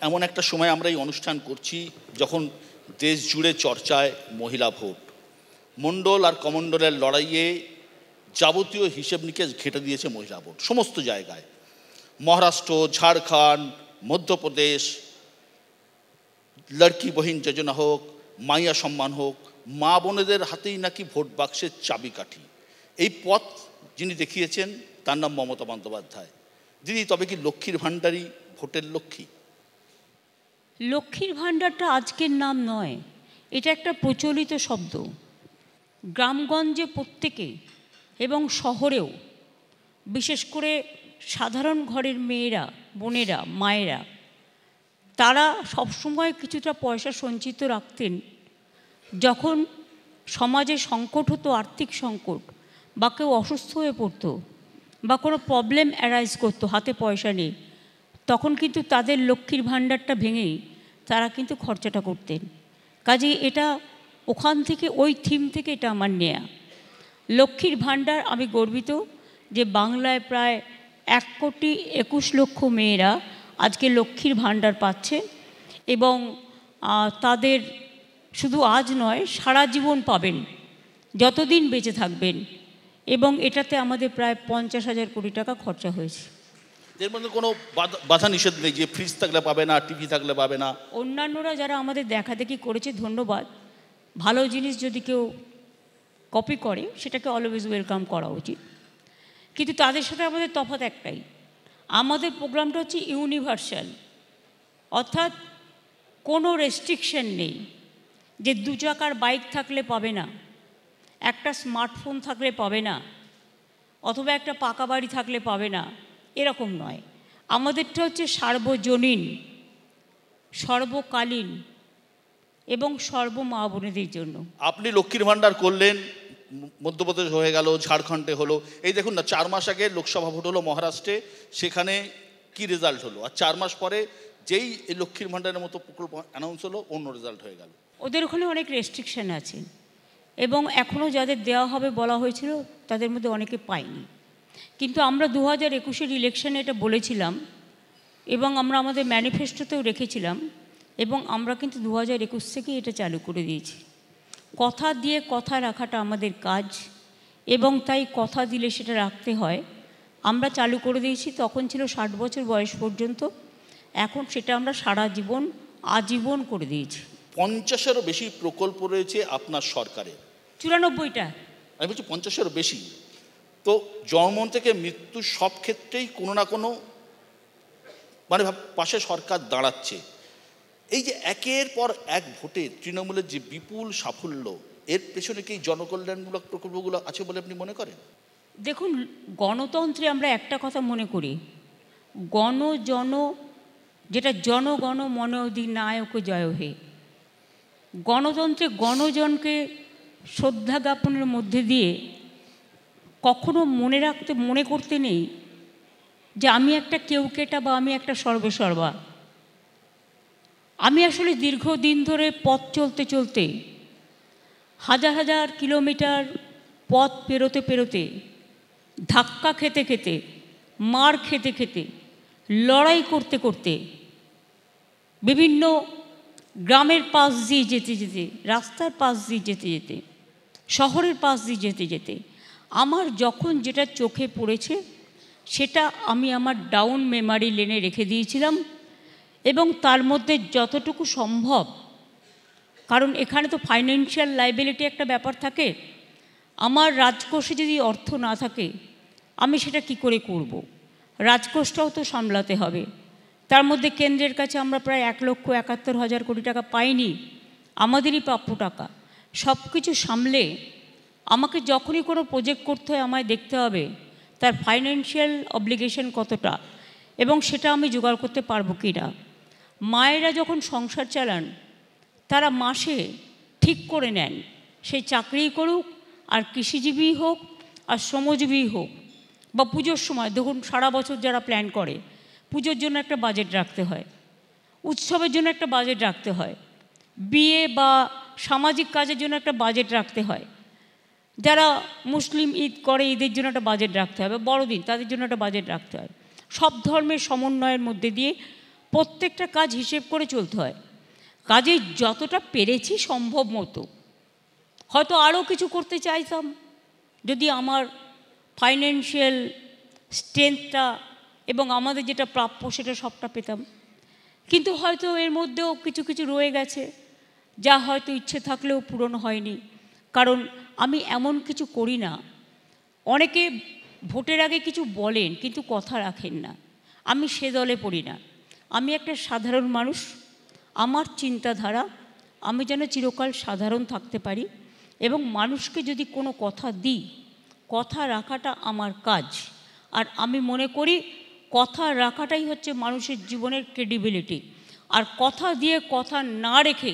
এমন একটা সময় আমরা এই অনুষ্ঠান করছি যখন দেশ জুড়ে চর্চায় মহিলা ভোট। মণ্ডল আর কমণ্ডলের লড়াইয়ে যাবতীয় হিসেব নিকেশ ঘেঁটে দিয়েছে মহিলা ভোট সমস্ত জায়গায়। মহারাষ্ট্র, ঝাড়খণ্ড, মধ্যপ্রদেশ, লড়কি বহিন যোজনা হোক, মাইয়া সম্মান হোক, মা বোনেদের হাতেই নাকি ভোট বাক্সের চাবিকাঠি। এই পথ যিনি দেখিয়েছেন তার নাম মমতা বন্দ্যোপাধ্যায়। দিদি, তবে কি লক্ষ্মীর ভাণ্ডারই ভোটের লক্ষ্মী? লক্ষ্মীর ভাণ্ডারটা আজকের নাম নয়, এটা একটা প্রচলিত শব্দ। গ্রামগঞ্জে প্রত্যেকে এবং শহরেও, বিশেষ করে সাধারণ ঘরের মেয়েরা, বোনেরা, মায়েরা, তারা সবসময় কিছুটা পয়সা সঞ্চিত রাখতেন। যখন সমাজে সংকট হতো, আর্থিক সংকট, বা কেউ অসুস্থ হয়ে পড়তো বা কোনো প্রবলেম অ্যারাইজ করতো, হাতে পয়সা নেই, তখন কিন্তু তাদের লক্ষ্মীর ভাণ্ডারটা ভেঙেই তারা কিন্তু খরচাটা করতেন। কাজেই এটা ওখান থেকে, ওই থিম থেকে এটা আমার নেয়া। লক্ষ্মীর ভাণ্ডার, আমি গর্বিত যে বাংলায় প্রায় 1,21,00,000 মেয়েরা আজকে লক্ষ্মীর ভাণ্ডার পাচ্ছে এবং তাদের শুধু আজ নয়, সারা জীবন পাবেন, যতদিন বেঁচে থাকবেন। এবং এটাতে আমাদের প্রায় 50,000 কোটি টাকা খরচা হয়েছে। এর মধ্যে কোনো বাধা নিষেধ নেই যে ফ্রিজ থাকলে পাবে না, টিভি থাকলে পাবে না? অন্যান্যরা যারা আমাদের দেখাদেখি করেছে, ধন্যবাদ। ভালো জিনিস যদি কেউ কপি করে সেটাকে অলওয়েজ ওয়েলকাম করা উচিত। কিন্তু তাদের সাথে আমাদের তফাৎ একটাই, আমাদের প্রোগ্রামটা হচ্ছে ইউনিভার্সাল, অর্থাৎ কোনো রেস্ট্রিকশন নেই যে 2 চাকার বাইক থাকলে পাবে না, একটা স্মার্টফোন থাকলে পাবে না, অথবা একটা পাকা বাড়ি থাকলে পাবে না, এরকম নয়। আমাদেরটা হচ্ছে সার্বজনীন, সর্বকালীন এবং সর্বমা বোনেদের জন্য। আপনি লক্ষ্মীর ভাণ্ডার করলেন, মধ্যপ্রদেশ হয়ে গেল, ঝাড়খণ্ডে হলো, এই দেখুন না 4 মাস আগে লোকসভা ভোট হলো মহারাষ্ট্রে, সেখানে কি রেজাল্ট হলো, আর 4 মাস পরে যেই এই লক্ষ্মীর ভাণ্ডারের মতো প্রকল্প অ্যানাউন্স হলো, অন্য রেজাল্ট হয়ে গেল। ওদের ওখানে অনেক রেস্ট্রিকশন আছে এবং এখনও যাদের দেওয়া হবে বলা হয়েছিল তাদের মধ্যে অনেকে পায়নি। কিন্তু আমরা 2021-এর ইলেকশনে এটা বলেছিলাম এবং আমরা আমাদের ম্যানিফেস্টোতেও রেখেছিলাম এবং আমরা কিন্তু 2021 থেকেই এটা চালু করে দিয়েছি। কথা দিয়ে কথা রাখাটা আমাদের কাজ এবং তাই কথা দিলে সেটা রাখতে হয়। আমরা চালু করে দিয়েছি, তখন ছিল 60 বছর বয়স পর্যন্ত, এখন সেটা আমরা সারা জীবন, আজীবন করে দিয়েছি। 50-এরও বেশি প্রকল্প রয়েছে আপনার সরকারে। 94টা, আমি বলছি 50-এরও বেশি। তো জন্ম থেকে মৃত্যু সব ক্ষেত্রেই কোনো না কোনো মানে পাশে সরকার দাঁড়াচ্ছে। এই যে একের পর এক ভোটে তৃণমূলের যে বিপুল সাফল্য, এর পেছনে কি জনকল্যাণমূলক প্রকল্পগুলো আছে বলে আপনি মনে করেন? দেখুন, গণতন্ত্রে আমরা একটা কথা মনে করি, জন, যেটা জনগণ মন অধিনায়ক জয় হে। গণতন্ত্রে গণজনকে শ্রদ্ধা জ্ঞাপনের মধ্যে দিয়ে কখনো মনে করতে নেই যে আমি একটা কেউকেটা বা আমি একটা সর্বেসর্বা। আমি আসলে দীর্ঘদিন ধরে পথ চলতে চলতে, হাজার হাজার কিলোমিটার পথ পেরোতে পেরোতে, ধাক্কা খেতে খেতে, মার খেতে খেতে, লড়াই করতে করতে, বিভিন্ন গ্রামের পাশ দিয়ে যেতে যেতে, রাস্তার পাশ দিয়ে যেতে যেতে, শহরের পাশ দিয়ে যেতে যেতে, আমার যখন যেটা চোখে পড়েছে সেটা আমি আমার ডাউন মেমারি লেনে রেখে দিয়েছিলাম এবং তার মধ্যে যতটুকু সম্ভব, কারণ এখানে তো ফাইন্যান্সিয়াল লায়াবিলিটি একটা ব্যাপার থাকে, আমার রাজকোষে যদি অর্থ না থাকে আমি সেটা কি করে করব? রাজকোষটাও তো সামলাতে হবে। তার মধ্যে কেন্দ্রের কাছে আমরা প্রায় 1,71,000 কোটি টাকা পাইনি, আমাদেরই প্রাপ্য টাকা। সব কিছু সামলে আমাকে যখনই কোনো প্রজেক্ট করতে হয় আমায় দেখতে হবে তার ফাইন্যান্সিয়াল অব্লিগেশন কতটা এবং সেটা আমি জোগাড় করতে পারবো কি না। মায়েরা যখন সংসার চালান তারা মাসে ঠিক করে নেন, সেই চাকরিই করুক আর কৃষিজীবী হোক আর শ্রমজীবী হোক, বা পুজোর সময় দেখুন সারা বছর যারা প্ল্যান করে, পুজোর জন্য একটা বাজেট রাখতে হয়, উৎসবের জন্য একটা বাজেট রাখতে হয়, বিয়ে বা সামাজিক কাজের জন্য একটা বাজেট রাখতে হয়, যারা মুসলিম ঈদ করে ঈদের জন্য একটা বাজেট রাখতে হবে, বড়দিন তাদের জন্য একটা বাজেট রাখতে হয়। সব ধর্মের সমন্বয়ের মধ্যে দিয়ে প্রত্যেকটা কাজ হিসেব করে চলতে হয়। কাজে যতটা পেরেছি সম্ভব মতো, হয়তো আরও কিছু করতে চাইতাম যদি আমার ফাইন্যান্সিয়াল স্ট্রেংথটা এবং আমাদের যেটা প্রাপ্য সেটা সবটা পেতাম, কিন্তু হয়তো এর মধ্যেও কিছু কিছু রয়ে গেছে যা হয়তো ইচ্ছে থাকলেও পূরণ হয়নি। কারণ আমি এমন কিছু করি না, অনেকে ভোটের আগে কিছু বলেন কিন্তু কথা রাখেন না, আমি সে দলে পড়ি না। আমি একটা সাধারণ মানুষ, আমার চিন্তাধারা আমি যেন চিরকাল সাধারণ থাকতে পারি এবং মানুষকে যদি কোনো কথা দিই, কথা রাখাটা আমার কাজ। আর আমি মনে করি কথা রাখাটাই হচ্ছে মানুষের জীবনের ক্রেডিবিলিটি। আর কথা দিয়ে কথা না রেখে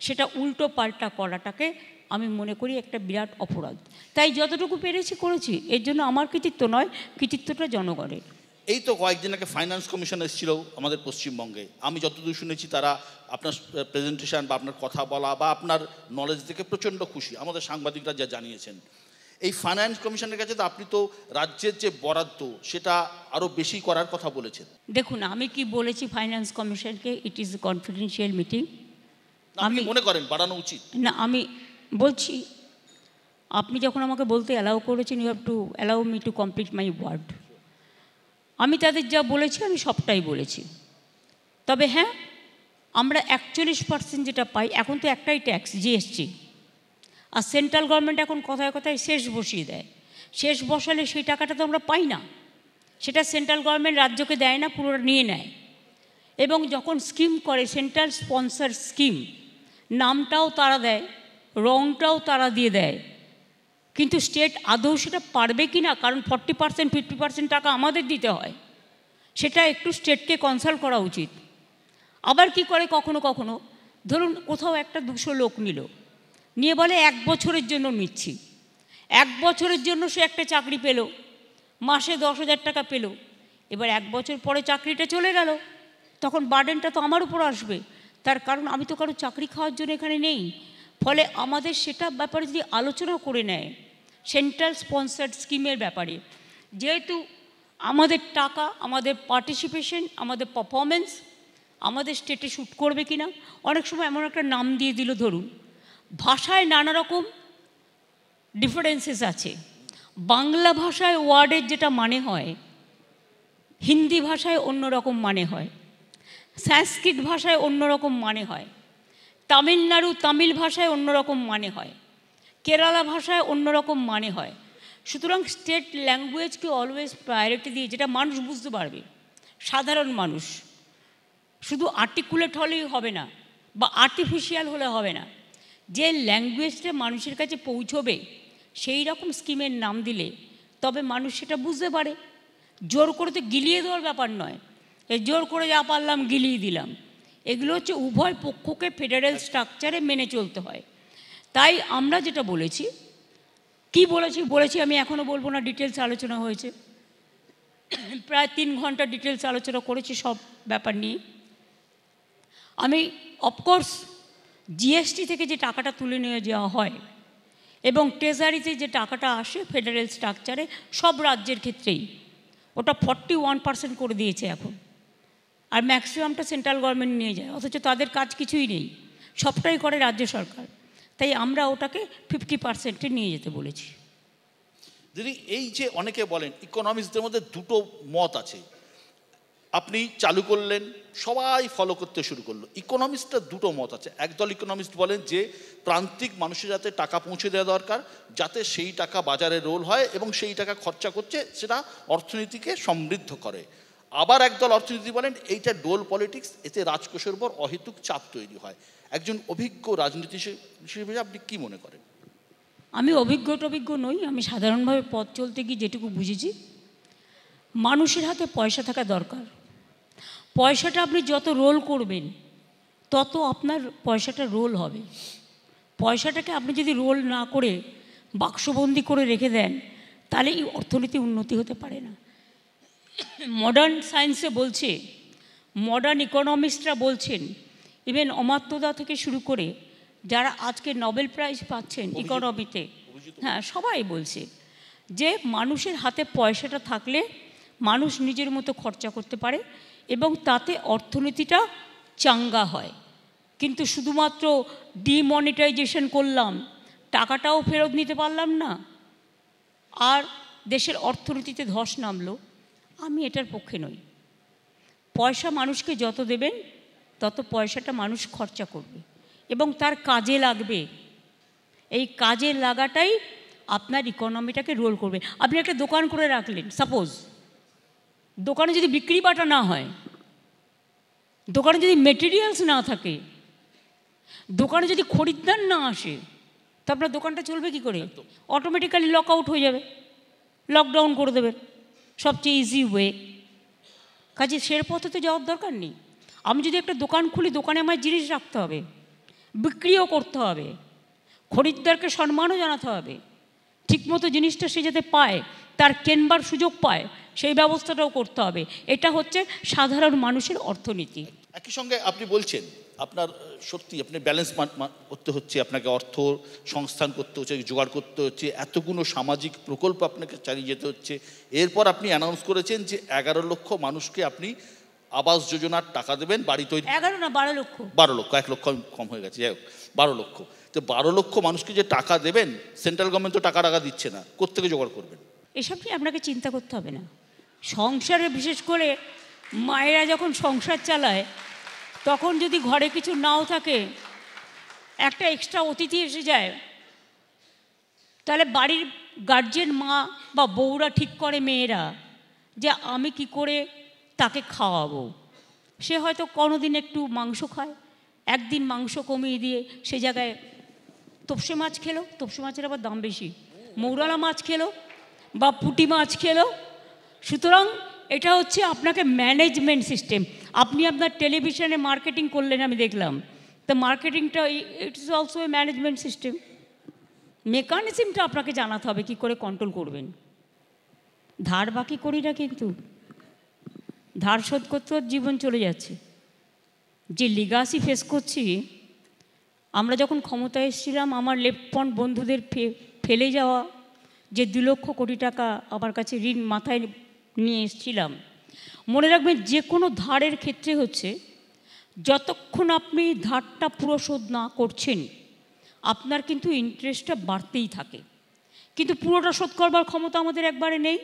সেটা উল্টো পাল্টা করাটাকে আমি মনে করি একটা বিরাট অপরাধ। তাই যতটুকু পেরেছি করেছি, এর জন্য আমার কৃতিত্ব নয়, কৃতিত্বটা জনগণের। এই তো কয়েকদিন আগে ফাইন্যান্স কমিশন এসেছিল আমাদের পশ্চিমবঙ্গে, আমি যতদূর শুনেছি তারা আপনার প্রেজেন্টেশন বা আপনার কথা বলা বা আপনার নলেজ দেখে প্রচণ্ড খুশি, আমাদের সাংবাদিকরা যা জানিয়েছেন। এই ফাইন্যান্স কমিশনের কাছে তো আপনি তো রাজ্যের যে বরাদ্দ সেটা আরও বেশি করার কথা বলেছেন। দেখুন আমি কি বলেছি ফাইন্যান্স কমিশনকে, it is a confidential meeting. আপনি মনে করেন বাড়ানো উচিত? না, আমি বলছি আপনি যখন আমাকে বলতে অ্যালাউ করেছেন, you have to allow me to complete my word. আমি তাদের যা বলেছি আমি সবটাই বলেছি। তবে হ্যাঁ, আমরা 41% যেটা পাই, এখন তো একটাই ট্যাক্স জিএসটি, আর সেন্ট্রাল গভর্নমেন্ট এখন কথায় কথায় শেষ বসিয়ে দেয়। শেষ বসালে সেই টাকাটা তো আমরা পাই না, সেটা সেন্ট্রাল গভর্নমেন্ট রাজ্যকে দেয় না, পুরোটা নিয়ে নেয়। এবং যখন স্কিম করে সেন্ট্রাল স্পন্সর স্কিম, নামটাও তারা দেয়, রংটাও তারা দিয়ে দেয়, কিন্তু স্টেট আদৌ সেটা পারবে কি না, কারণ 40% 50% টাকা আমাদের দিতে হয়, সেটা একটু স্টেটকে কনসাল্ট করা উচিত। আবার কি করে কখনো কখনো, ধরুন কোথাও একটা 200 লোক নিল, নিয়ে বলে 1 বছরের জন্য নিচ্ছি। 1 বছরের জন্য সে একটা চাকরি পেল, মাসে 10,000 টাকা পেল। এবার 1 বছর পরে চাকরিটা চলে গেল, তখন বার্ডেনটা তো আমার উপর আসবে, তার কারণ আমি তো কারো চাকরি খাওয়ার জন্য এখানে নেই। ফলে আমাদের সেটা ব্যাপারে যদি আলোচনা করে নেয় সেন্ট্রাল স্পন্সার্ড স্কিমের ব্যাপারে, যেহেতু আমাদের টাকা, আমাদের পার্টিসিপেশন, আমাদের পারফরমেন্স আমাদের স্টেটে শ্যুট করবে কি না। অনেক সময় এমন একটা নাম দিয়ে দিল, ধরুন ভাষায় নানা রকম ডিফারেন্সেস আছে, বাংলা ভাষায় ওয়ার্ডের যেটা মানে হয় হিন্দি ভাষায় অন্যরকম মানে হয়, সংস্কৃত ভাষায় অন্যরকম মানে হয়, তামিলনাড়ু তামিল ভাষায় অন্যরকম মানে হয়, কেরালা ভাষায় অন্যরকম মানে হয়। সুতরাং স্টেট ল্যাঙ্গুয়েজকে অলওয়েজ প্রায়োরিটি দিয়ে, যেটা মানুষ বুঝতে পারবে, সাধারণ মানুষ, শুধু আর্টিকুলেট হলেই হবে না বা আর্টিফিশিয়াল হলে হবে না, যে ল্যাঙ্গুয়েজটা মানুষের কাছে পৌঁছবে সেই রকম স্কিমের নাম দিলে তবে মানুষ সেটা বুঝতে পারে। জোর করে তো গিলিয়ে দেওয়ার ব্যাপার নয়, জোর করে যা পারলাম গিলিয়ে দিলাম, এগুলো হচ্ছে উভয় পক্ষকে ফেডারেল স্ট্রাকচারে মেনে চলতে হয়। তাই আমরা যেটা বলেছি, কি বলেছি আমি এখনও বলবো না, ডিটেলস আলোচনা হয়েছে, প্রায় 3 ঘন্টা ডিটেলস আলোচনা করেছি সব ব্যাপার নিয়ে। আমি অফকোর্স জিএসটি থেকে যে টাকাটা তুলে নিয়ে যাওয়া হয় এবং ট্রেজারিতে যে টাকাটা আসে ফেডারেল স্ট্রাকচারে সব রাজ্যের ক্ষেত্রেই, ওটা 41% করে দিয়েছে এখন, আর ম্যাক্সিমামটা সেন্ট্রাল গভর্নমেন্ট নিয়ে যায়, অথচ তাদের কাজ কিছুই নেই, সবটাই করে রাজ্য সরকার। তাই আমরা ওটাকে 50%-এ নিয়ে যেতে বলেছি। দিদি, এই যে অনেকে বলেন, ইকোনমিক্সদের মধ্যে দুটো মত আছে, আপনি চালু করলেন সবাই ফলো করতে শুরু করলো। ইকোনমিক্সটা দুটো মত আছে, একদল ইকোনমিস্ট বলেন যে প্রান্তিক মানুষের যাতে টাকা পৌঁছে দেওয়া দরকার, যাতে সেই টাকা বাজারে রোল হয় এবং সেই টাকা খরচা করছে সেটা অর্থনীতিকে সমৃদ্ধ করে। আবার একদল অর্থনীতি বলেন এইটা ডোল পলিটিক্স, এতে রাজকোষের উপর অহেতুক চাপ তৈরি হয়। একজন অভিজ্ঞ রাজনীতি হিসেবে আপনি কি মনে করেন? আমি অভিজ্ঞ নই, আমি সাধারণভাবে পথ চলতে গিয়ে যেটুকু বুঝেছি, মানুষের হাতে পয়সা থাকা দরকার। পয়সাটা আপনি যত রোল করবেন তত আপনার পয়সাটা রোল হবে। পয়সাটাকে আপনি যদি রোল না করে বাক্সবন্দি করে রেখে দেন তাহলে এই অর্থনীতি উন্নতি হতে পারে না। মডার্ন সায়েন্সে বলছে, মডার্ন ইকোনমিস্টরা বলছেন, ইভেন অমাত্যদা থেকে শুরু করে যারা আজকে নোবেল প্রাইজ পাচ্ছেন ইকোনমিতে, হ্যাঁ সবাই বলছে যে মানুষের হাতে পয়সাটা থাকলে মানুষ নিজের মতো খরচা করতে পারে এবং তাতে অর্থনীতিটা চাঙ্গা হয়। কিন্তু শুধুমাত্র ডিমনিটাইজেশন করলাম, টাকাটাও ফেরত নিতে পারলাম না, আর দেশের অর্থনীতিতে ধস নামলো, আমি এটার পক্ষে নই। পয়সা মানুষকে যত দেবেন তত পয়সাটা মানুষ খরচা করবে এবং তার কাজে লাগবে। এই কাজে লাগাটাই আপনার ইকোনমিটাকে রোল করবে। আপনি একটা দোকান করে রাখলেন, সাপোজ দোকানে যদি বিক্রি বাটা না হয়, দোকানে যদি মেটেরিয়ালস না থাকে, দোকানে যদি খরিদ্দার না আসে, তো আপনার দোকানটা চলবে কী করে? অটোমেটিক্যালি লক আউট হয়ে যাবে, লকডাউন করে দেবেন, সবচেয়ে ইজি ওয়ে। কাজে সের পথে তো যাওয়ার দরকার নেই। আমি যদি একটা দোকান খুলি, দোকানে আমার জিনিস রাখতে হবে, বিক্রিও করতে হবে, খরিদ্দারকে সম্মানও জানাতে হবে, ঠিকমতো জিনিসটা সে যাতে পায়, তার কেনবার সুযোগ পায়, সেই ব্যবস্থাটাও করতে হবে। এটা হচ্ছে সাধারণ মানুষের অর্থনীতি। একই সঙ্গে আপনি বলছেন আপনার সত্যি আপনি ব্যালেন্স করতে হচ্ছে, আপনাকে অর্থ সংস্থান করতে হচ্ছে, জোগাড় করতে হচ্ছে, এতগুলো সামাজিক প্রকল্প আপনাকে চালিয়ে যেতে হচ্ছে। এরপর আপনি অ্যানাউন্স করেছেন যে 11 লক্ষ মানুষকে আপনি আবাস যোজনার টাকা দেবেন, বাড়ি তৈরি। 11 না 12 লক্ষ। 12 লক্ষ, 1 লক্ষ কম হয়ে গেছে, যাই হোক 12 লক্ষ। তো 12 লক্ষ মানুষকে যে টাকা দেবেন, সেন্ট্রাল গভর্নমেন্ট তো টাকা দিচ্ছে না, কোত্থেকে জোগাড় করবেন? এসব নিয়ে আপনাকে চিন্তা করতে হবে না। সংসারে বিশেষ করে মায়েরা যখন সংসার চালায়, তখন যদি ঘরে কিছু নাও থাকে, একটা এক্সট্রা অতিথি এসে যায়, তাহলে বাড়ির গার্জেন মা বা বউরা ঠিক করে, মেয়েরা, যে আমি কি করে তাকে খাওয়াবো। সে হয়তো কোনোদিন একটু মাংস খায়, একদিন মাংস কমিয়ে দিয়ে সে জায়গায় তোপসে মাছ খেলো, তোপসে মাছের আবার দাম বেশি, মৌরালা মাছ খেলো বা পুঁটি মাছ খেলো। সুতরাং এটা হচ্ছে আপনাকে ম্যানেজমেন্ট সিস্টেম। আপনি আপনার টেলিভিশনে মার্কেটিং করলেন, আমি দেখলাম, তো মার্কেটিংটা it is also a management system. মেকানিজমটা আপনাকে জানাতে হবে কী করে কন্ট্রোল করবেন। ধার বাকি করি না, কিন্তু ধার শোধ করতে জীবন চলে যাচ্ছে। যে লিগাসি ফেস করছি, আমরা যখন ক্ষমতায় এসেছিলাম, আমার লেফট বন্ধুদের ফেলে যাওয়া যে 2 লক্ষ কোটি টাকা আমার কাছে ঋণ মাথায় নিয়ে এসেছিলাম, মনে রাখবেন যে কোনো ধারের ক্ষেত্রে হচ্ছে, যতক্ষণ আপনি ধারটা পুরো শোধ না করছেন, আপনার কিন্তু ইন্টারেস্টটা বাড়তেই থাকে। কিন্তু পুরোটা শোধ করবার ক্ষমতা আমাদের একবারে নেই।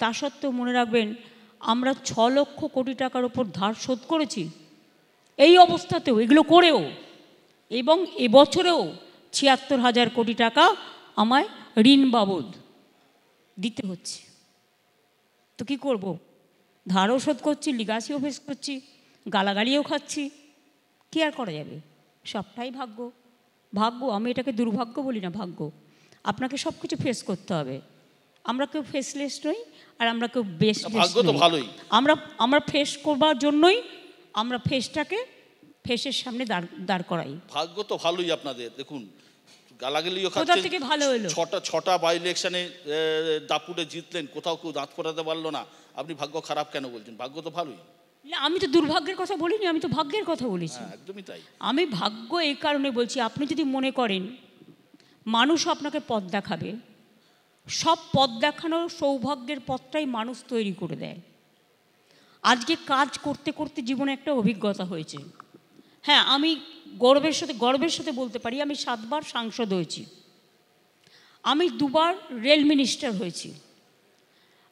তা সত্ত্বেও মনে রাখবেন, আমরা 6 লক্ষ কোটি টাকার ওপর ধার শোধ করেছি এই অবস্থাতেও, এগুলো করেও, এবং এবছরেও 76,000 কোটি টাকা আমায় ঋণ বাবদ দিতে হচ্ছে। তো কী করব? ধারও শোধ করছি, লিগাসিও ফেস করছি, গালাগালিও খাচ্ছি, কী আর করা যাবে? সবটাই ভাগ্য। ভাগ্য, আমি এটাকে দুর্ভাগ্য বলি না, ভাগ্য। আপনাকে সব কিছু ফেস করতে হবে। আমরা কেউ ফেসলেস নই, আর আমরা কেউ বেসলেস নই। আমরা ফেস করবার জন্যই আমরা ফেসের সামনে দাঁড় করাই। ভাগ্য তো ভালোই আপনাদের। দেখুন, গালাগালিও খাচ্ছেন, থেকে ভালো হলো। ছটা বাই ইলেকশনে দাপুটে জিতলেন, কোথাও কেউ দাঁত ফোটাতে পারলো না, আপনি ভাগ্য খারাপ কেন বলছেন? ভাগ্য তো ভালোই। না, আমি তো দুর্ভাগ্যের কথা বলিনি, আমি তো ভাগ্যের কথা বলেছি। একদমই তাই। আমি ভাগ্য এই কারণে বলছি, আপনি যদি মনে করেন মানুষ আপনাকে পথ দেখাবে, সব পথ দেখানোর সৌভাগ্যের পথটাই মানুষ তৈরি করে দেয়। আজকে কাজ করতে করতে জীবনে একটা অভিজ্ঞতা হয়েছে। হ্যাঁ, আমি গর্বের সাথে বলতে পারি, আমি 7 বার সাংসদ হয়েছি, আমি 2 বার রেল মিনিস্টার হয়েছি,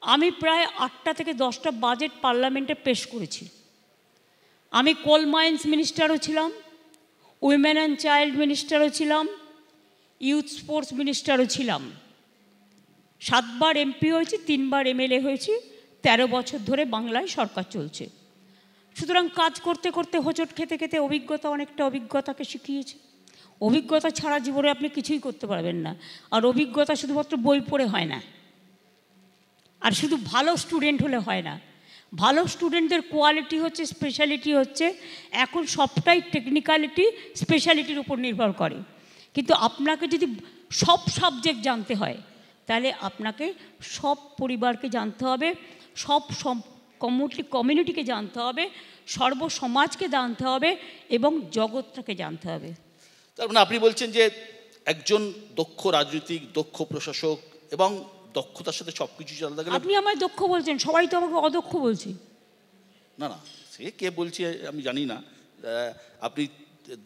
আমি প্রায় 8টা থেকে 10টা বাজেট পার্লামেন্টে পেশ করেছি, আমি কোল মাইন্স মিনিস্টারও ছিলাম, উইমেন অ্যান্ড চাইল্ড মিনিস্টারও ছিলাম, ইউথ স্পোর্টস মিনিস্টারও ছিলাম, 7 বার এমপি হয়েছি, 3 বার এমএলএ হয়েছি, 13 বছর ধরে বাংলায় সরকার চলছে। সুতরাং কাজ করতে করতে, হোঁচট খেতে খেতে অনেকটা অভিজ্ঞতাকে শিখিয়েছে। অভিজ্ঞতা ছাড়া জীবনে আপনি কিছুই করতে পারবেন না। আর অভিজ্ঞতা শুধুমাত্র বই পড়ে হয় না, আর শুধু ভালো স্টুডেন্ট হলে হয় না। ভালো স্টুডেন্টদের কোয়ালিটি হচ্ছে, স্পেশালিটি হচ্ছে, এখন সবটাই টেকনিক্যালিটি, স্পেশালিটির উপর নির্ভর করে। কিন্তু আপনাকে যদি সব সাবজেক্ট জানতে হয়, তাহলে আপনাকে সব পরিবারকে জানতে হবে, সব কমিউনিটিকে জানতে হবে, সর্বসমাজকে জানতে হবে, এবং জগৎটাকে জানতে হবে। তার মানে আপনি বলছেন যে একজন দক্ষ রাজনীতিক, দক্ষ প্রশাসক এবং দক্ষতার সাথে সব কিছু চালাতে গেলে। আপনি আমায় দক্ষ বলছেন, সবাই তো আমাকে অদক্ষ বলছে। না না, সে কে বলছে আমি জানি না। আপনি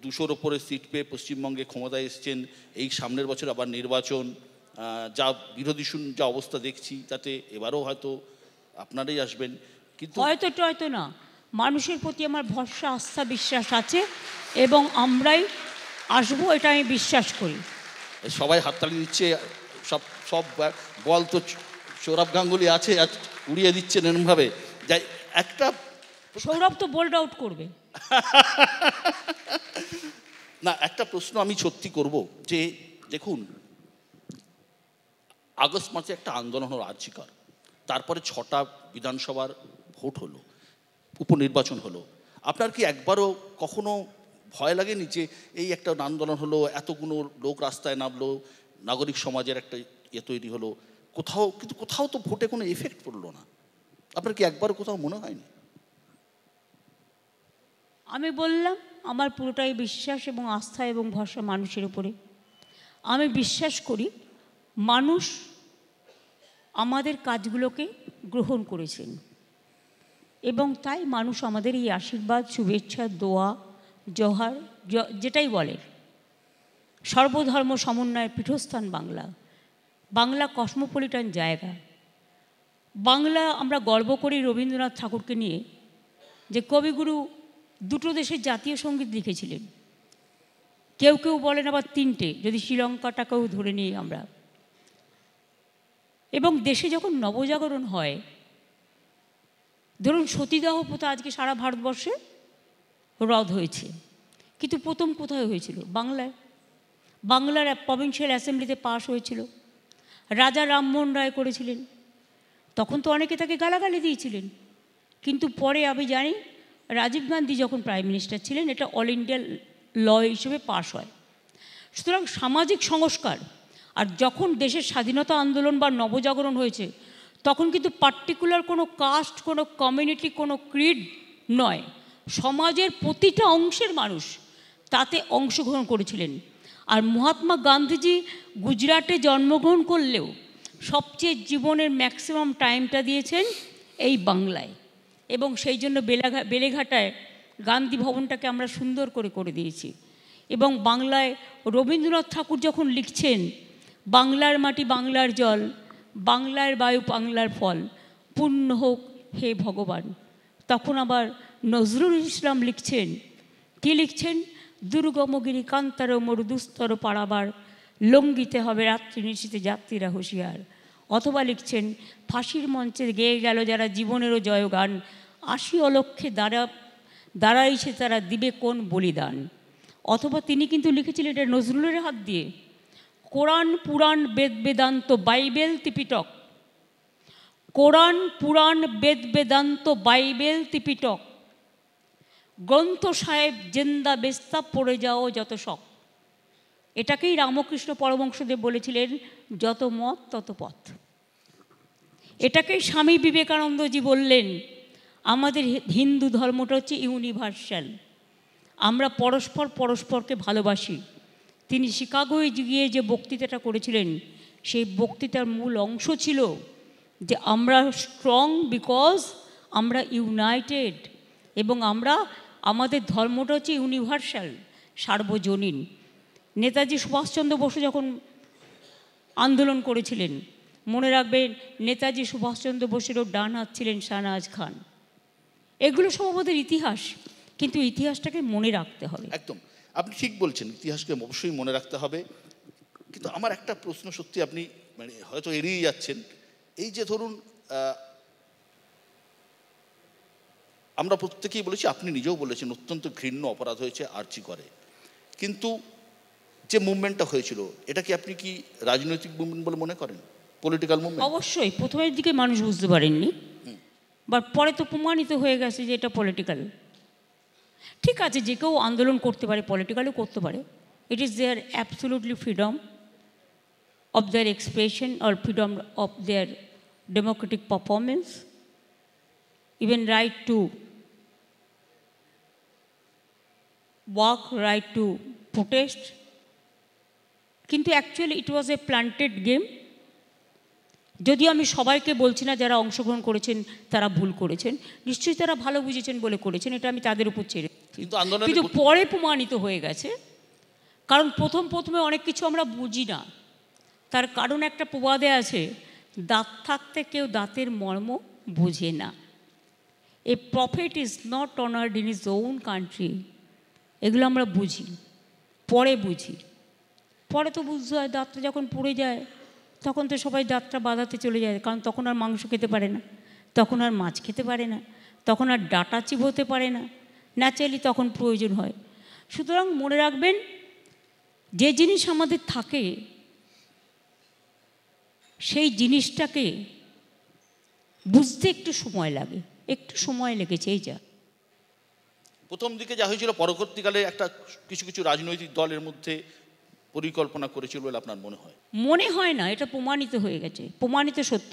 200-র ওপরে সিট পেয়ে পশ্চিমবঙ্গে ক্ষমতায় এসছেন, এই সামনের বছর আবার নির্বাচন, যা বিরোধী যা অবস্থা দেখছি তাতে এবারও হয়তো আপনারাই আসবেন, কিন্তু হয়তো না, মানুষের প্রতি আমার ভরসা, আস্থা, বিশ্বাস আছে এবং আমরাই আসবো, এটা আমি বিশ্বাস করি। সবাই হাততালি দিচ্ছে, সব সব বল তো সৌরভ গাঙ্গুলি আছে, উড়িয়ে দিচ্ছেন এরমভাবে। যাই একটা, সৌরভ তো বোল্ড আউট করবে। না, একটা প্রশ্ন আমি সত্যি করব যে দেখুন, আগস্ট মাসে একটা আন্দোলন হলো আর্জিকর, তারপরে 6টা বিধানসভার ভোট হলো, উপনির্বাচন হলো। আপনার কি একবারও কখনো ভয় লাগেনি যে এই একটা আন্দোলন হলো, এতগুলো লোক রাস্তায় নামলো, নাগরিক সমাজের একটা তৈরি হলো, কোথাও তো ভোটে কোনো এফেক্ট পড়লো না? আপনার কি একবারও কোথাও মনে হয়নি? আমি বললাম আমার পুরোটাই বিশ্বাস এবং আস্থা এবং ভরসা মানুষের উপরে। আমি বিশ্বাস করি মানুষ আমাদের কাজগুলোকে গ্রহণ করেছেন এবং তাই মানুষ আমাদের এই আশীর্বাদ, শুভেচ্ছা, দোয়া, জোহার, যেটাই বলে, সর্বধর্ম সমন্বয়ের পীঠস্থান বাংলা। বাংলা কসমোপলিটান জায়গা। বাংলা, আমরা গর্ব করি রবীন্দ্রনাথ ঠাকুরকে নিয়ে যে কবিগুরু 2টো দেশের জাতীয় সঙ্গীত লিখেছিলেন, কেউ কেউ বলেন আবার 3টে, যদি শ্রীলঙ্কাটাকেও ধরে নিই আমরা। এবং দেশে যখন নবজাগরণ হয়, ধরুন সতীদাহ প্রথা আজকে সারা ভারতবর্ষে রদ হয়েছে, কিন্তু প্রথম কোথায় হয়েছিল? বাংলায়। বাংলার প্রভিন্সিয়াল অ্যাসেম্বলিতে পাশ হয়েছিল, রাজা রামমোহন রায় করেছিলেন। তখন তো অনেকে তাকে গালাগালি দিয়েছিলেন, কিন্তু পরে আমি জানি রাজীব গান্ধী যখন প্রাইম মিনিস্টার ছিলেন, এটা অল ইন্ডিয়া ল হিসেবে পাশ হয়। সুতরাং সামাজিক সংস্কার, আর যখন দেশের স্বাধীনতা আন্দোলন বা নবজাগরণ হয়েছে, তখন কিন্তু পার্টিকুলার কোনো কাস্ট, কোনো কমিউনিটি, কোনো ক্রিড নয়, সমাজের প্রতিটা অংশের মানুষ তাতে অংশগ্রহণ করেছিলেন। আর মহাত্মা গান্ধীজি গুজরাটে জন্মগ্রহণ করলেও সবচেয়ে জীবনের ম্যাক্সিমাম টাইমটা দিয়েছেন এই বাংলায়, এবং সেই জন্য বেলেঘাটায় গান্ধী ভবনটাকে আমরা সুন্দর করে দিয়েছি। এবং বাংলায় রবীন্দ্রনাথ ঠাকুর যখন লিখছেন বাংলার মাটি বাংলার জল, বাংলার বায়ু বাংলার ফল, পূর্ণ হোক হে ভগবান, তখন আবার নজরুল ইসলাম লিখছেন, কি লিখছেন? দুর্গমগিরি কান্তার মরুদুস্তর পাড়াবার, লঙ্ঘিতে হবে রাত্রি নিশীতে যাত্রীরা হুঁশিয়ার। অথবা লিখছেন, ফাঁসির মঞ্চে গেয়ে গেল যারা জীবনেরও জয়গান, 80 অলক্ষে দাঁড়াইছে তারা দিবে কোন বলিদান। অথবা তিনি কিন্তু লিখেছিলেন, এটা নজরুলের হাত দিয়ে, কোরআন পুরাণ বেদ বেদান্ত বাইবেল ত্রিপিটক, কোরআন পুরাণ বেদ বেদান্ত বাইবেল ত্রিপিটক, গ্রন্থ সাহেব জেন্দা বেস্তা পড়ে যাও যত শখ। এটাকেই রামকৃষ্ণ পরমহংসদেব বলেছিলেন, যত মত তত পথ। এটাকেই স্বামী বিবেকানন্দজি বললেন, আমাদের হিন্দু ধর্মটা হচ্ছে ইউনিভার্সাল, আমরা পরস্পরকে ভালোবাসি। তিনি শিকাগোয় গিয়ে যে বক্তৃতাটা করেছিলেন, সেই বক্তৃতার মূল অংশ ছিল যে আমরা স্ট্রং বিকজ আমরা ইউনাইটেড, এবং আমাদের ধর্মটা হচ্ছে ইউনিভার্সাল, সার্বজনীন। নেতাজি সুভাষচন্দ্র বসু যখন আন্দোলন করেছিলেন, মনে রাখবেন নেতাজি সুভাষচন্দ্র বসুরও ডান হাত ছিলেন শাহনাজ খান। এগুলো সব আমাদের ইতিহাস, কিন্তু ইতিহাসটাকে মনে রাখতে হবে। একদম, আপনি ঠিক বলছেন, ইতিহাসকে অবশ্যই মনে রাখতে হবে। কিন্তু আমার একটা প্রশ্ন সত্যি আপনি মানে হয়তো এড়িয়ে যাচ্ছেন, এই যে ধরুন আমরা প্রত্যেকেই বলেছি, আপনি নিজেও বলেছেন অত্যন্ত ঘৃণ্য অপরাধ হয়েছে আরজি করে, কিন্তু যে মুভমেন্টটা হয়েছিল এটা কি আপনি কি রাজনৈতিক মুভমেন্ট বলে মনে করেন? Political movement? অবশ্যই প্রথমের দিকে মানুষ বুঝতে পারেননি, বাট পরে তো প্রমাণিত হয়ে গেছে যে এটা পলিটিক্যাল। ঠিক আছে, যে কেউ আন্দোলন করতে পারে, পলিটিক্যালও করতে পারে, it is their absolutely freedom of their expression or freedom of their democratic performance, even right to walk, right to protest. কিন্তু actually it was a planted game, যদিও আমি সবাইকে বলছি না যারা অংশগ্রহণ করেছেন তারা ভুল করেছেন, নিশ্চয়ই তারা ভালো বুঝেছেন বলে করেছেন, এটা আমি তাদের উপর ছেড়ে। কিন্তু পরে প্রমাণিত হয়ে গেছে, কারণ প্রথমে অনেক কিছু আমরা বুঝি না। তার কারণ একটা প্রবাদে আছে, দাঁত থাকতে কেউ দাঁতের মর্ম বোঝে না। A prophet is not honoured in his own country. এগুলো আমরা বুঝি, পরে বুঝি। পরে তো বুঝতে হয়, দাঁতটা যখন পড়ে যায় তখন তো সবাই দাঁতটা বাঁধাতে চলে যায়, কারণ তখন আর মাংস খেতে পারে না, তখন আর মাছ খেতে পারে না, তখন আর ডাটা চিবোতে পারে না, ন্যাচারালি তখন প্রয়োজন হয়। সুতরাং মনে রাখবেন, যে জিনিস আমাদের থাকে সেই জিনিসটাকে বুঝতে একটু সময় লাগে, একটু সময় লেগেছে। এই যা প্রথম দিকে যা হয়েছিল, পরবর্তীকালে একটা কিছু কিছু রাজনৈতিক দলের মধ্যে পরিকল্পনা করেছিল বলে আপনার মনে হয়? মনে হয় না, এটা প্রমাণিত হয়ে গেছে, প্রমাণিত সত্য।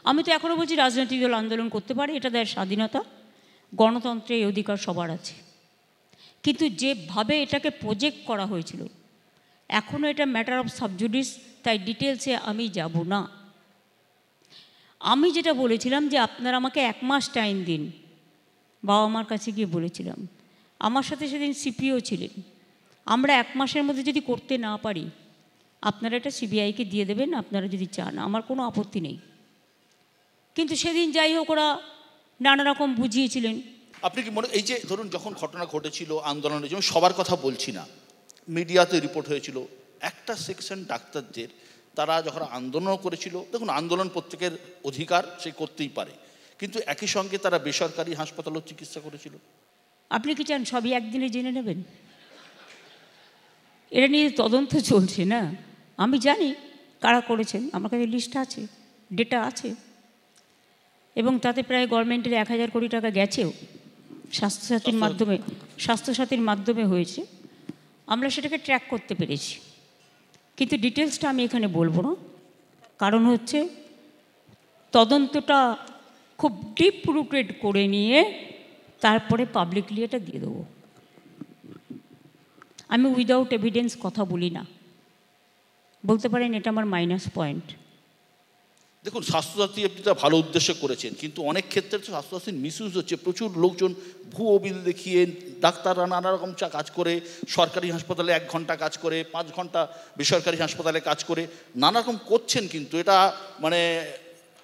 আমি তো এখনও বলছি রাজনৈতিক দল আন্দোলন করতে পারে, এটা তাদের স্বাধীনতা, গণতন্ত্রে এই অধিকার সবার আছে। কিন্তু যেভাবে এটাকে প্রজেক্ট করা হয়েছিল, এখনও এটা ম্যাটার অফ সাবজুডিস, তাই ডিটেলসে আমি যাব না। আমি যেটা বলেছিলাম যে আপনারা আমাকে 1 মাস টাইম দিন, বাবা মার কাছে গিয়ে বলেছিলাম। আমার সাথে সেদিন সিপিও ছিলেন। আমরা 1 মাসের মধ্যে যদি করতে না পারি, আপনারা এটা সিবিআইকে দিয়ে দেবেন, আপনারা যদি চান, আমার কোনো আপত্তি নেই। কিন্তু সেদিন যাই হোক ওরা নানা রকম বুঝিয়েছিলেন। আপনি কি মনে, এই যে ধরুন যখন ঘটনা ঘটেছিল আন্দোলনের, যেমন সবার কথা বলছি না, মিডিয়াতে রিপোর্ট হয়েছিল, একটা সেকশন ডাক্তারদের, তারা যখন আন্দোলন করেছিল, দেখুন আন্দোলন প্রত্যেকের অধিকার, সে করতেই পারে, কিন্তু একই সঙ্গে তারা বেসরকারি হাসপাতালেও চিকিৎসা করেছিল। আপনি কি চান সবই একদিনে জেনে নেবেন? এটা নিয়ে তদন্ত চলছে না, আমি জানি কারা করেছেন, আমার কাছে লিস্ট আছে, ডেটা আছে, এবং তাতে প্রায় গভর্নমেন্টের 1000 কোটি টাকা গেছেও, স্বাস্থ্যসাথীর মাধ্যমে হয়েছে। আমরা সেটাকে ট্র্যাক করতে পেরেছি, কিন্তু ডিটেলসটা আমি এখানে বলবো না, কারণ হচ্ছে তদন্তটা খুব ডিপ রুটেড করে নিয়ে তারপরে পাবলিকলি এটা দিয়ে দেবো। আমি উইদাউট এভিডেন্স কথা বলি না, বলতে পারেন এটা আমার মাইনাস পয়েন্ট। দেখুন, স্বাস্থ্যসাথী আপনি তা ভালো উদ্দেশ্য করেছেন, কিন্তু অনেক ক্ষেত্রে তো স্বাস্থ্যসাথীর মিসইউজ হচ্ছে। প্রচুর লোকজন ভুয়ো বিল দেখিয়ে, ডাক্তাররা নানা রকম কাজ করে, সরকারি হাসপাতালে 1 ঘন্টা কাজ করে, 5 ঘন্টা বেসরকারি হাসপাতালে কাজ করে, নানা রকম করছেন। কিন্তু এটা মানে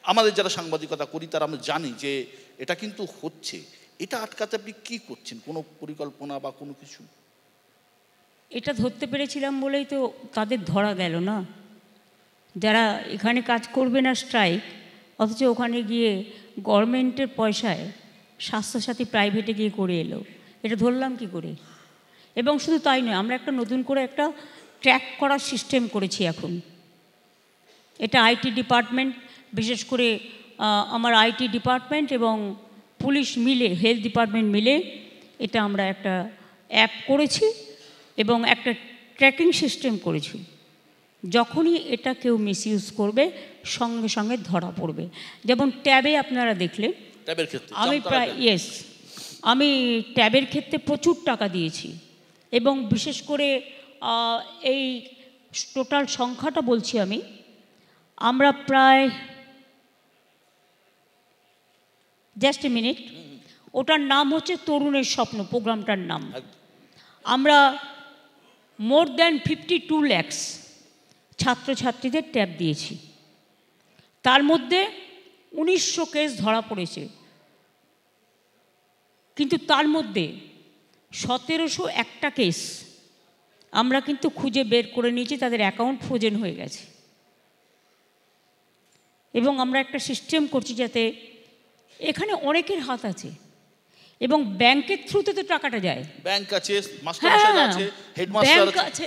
আমাদের যারা সাংবাদিকতা করি তারা আমরা জানি যে এটা কিন্তু হচ্ছে। এটা আটকাতে আপনি কী করছেন? কোনো পরিকল্পনা বা কোনো কিছু? এটা ধরতে পেরেছিলাম বলেই তো তাদের ধরা গেল না। যারা এখানে কাজ করবে না স্ট্রাইক, অথচ ওখানে গিয়ে গভর্নমেন্টের পয়সায় স্বাস্থ্যসাথী প্রাইভেটে গিয়ে করে এলো, এটা ধরলাম কি করে? এবং শুধু তাই নয়, আমরা একটা নতুন করে একটা ট্র্যাক করার সিস্টেম করেছি এখন। এটা আইটি ডিপার্টমেন্ট, বিশেষ করে আমার আইটি ডিপার্টমেন্ট এবং পুলিশ মিলে, হেলথ ডিপার্টমেন্ট মিলে এটা আমরা একটা অ্যাপ করেছি এবং একটা ট্র্যাকিং সিস্টেম করেছি। যখনই এটা কেউ মিসইউজ করবে সঙ্গে সঙ্গে ধরা পড়বে। যেমন ট্যাবে আপনারা দেখলেন, আমি প্রায় আমি ট্যাবের ক্ষেত্রে প্রচুর টাকা দিয়েছি, এবং বিশেষ করে এই টোটাল সংখ্যাটা বলছি আমরা প্রায়, জাস্ট এ মিনিট, ওটার নাম হচ্ছে তরুণের স্বপ্ন, প্রোগ্রামটার নাম। আমরা মোর দ্যান 52 লাখ ছাত্রছাত্রীদের ট্যাব দিয়েছি। তার মধ্যে 1900 কেস ধরা পড়েছে, কিন্তু তার মধ্যে 1701টা কেস আমরা কিন্তু খুঁজে বের করে নিয়েছি, তাদের অ্যাকাউন্ট ফ্রোজেন হয়ে গেছে। এবং আমরা একটা সিস্টেম করছি যাতে এখানে অনেকের হাত আছে, এবং ব্যাংকের থ্রুতে তো টাকাটা যায়। ব্যাংক আছে, মাস্টারমশাই আছে, হেডমাস্টার আছে।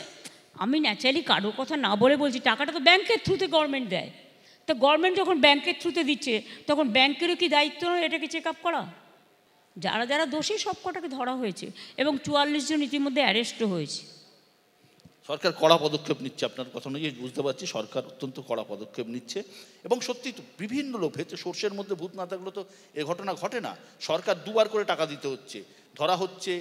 আমি ন্যাচারালি কারোর কথা না বলে বলছি, টাকাটা তো ব্যাংকের থ্রুতে গভর্নমেন্ট দেয়। তো গভর্নমেন্ট যখন ব্যাংকের থ্রুতে দিচ্ছে, তখন ব্যাংকেরও কি দায়িত্ব নয় এটাকে চেক আপ করা? যারা যারা দোষী সব কটাকে ধরা হয়েছে, এবং 44 জন ইতিমধ্যে অ্যারেস্টও হয়েছে। সরকার কড়া পদক্ষেপ নিচ্ছে, আপনার কথা অনুযায়ী বুঝতে পারছি সরকার অত্যন্ত কড়া পদক্ষেপ নিচ্ছে। এবং সত্যি তো বিভিন্ন লোক ভেতরে, সর্ষের মধ্যে ভূত না থাকলে তো এ ঘটনা ঘটে না। সরকার 2 বার করে টাকা দিতে হচ্ছে, ধরা হচ্ছে।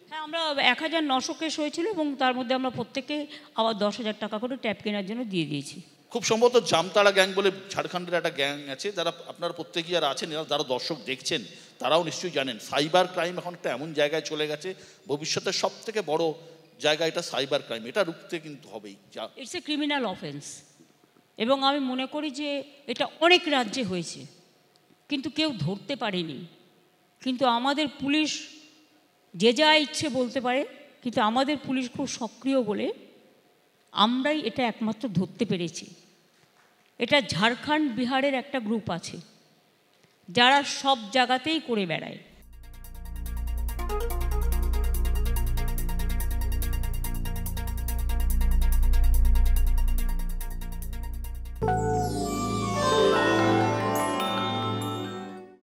হ্যাঁ, আমরা 1900 কেস হয়েছিল, এবং তার মধ্যে আমরা প্রত্যেকে আবার 10,000 টাকা করে ট্যাব কেনার জন্য দিয়ে দিয়েছি। খুব সম্ভবত জামতাড়া গ্যাং বলে ঝাড়খণ্ডের একটা গ্যাং আছে, যারা আপনারা প্রত্যেকেই যারা আছেন, যারা দর্শক দেখছেন তারাও নিশ্চয়ই জানেন সাইবার ক্রাইম এখন একটা এমন জায়গায় চলে গেছে, ভবিষ্যতের সব থেকে বড় জায়গা এটা সাইবার ক্রাইম, এটা রুখতে কিন্তু হবেই। যা ইটস এ ক্রিমিনাল অফেন্স, এবং আমি মনে করি যে এটা অনেক রাজ্যে হয়েছে কিন্তু কেউ ধরতে পারেনি। কিন্তু আমাদের পুলিশ যে যা ইচ্ছে বলতে পারে, কিন্তু আমাদের পুলিশ খুব সক্রিয় বলে আমরাই এটা একমাত্র ধরতে পেরেছি। এটা ঝাড়খণ্ড বিহারের একটা গ্রুপ আছে যারা সব জায়গাতেই করে বেড়ায়।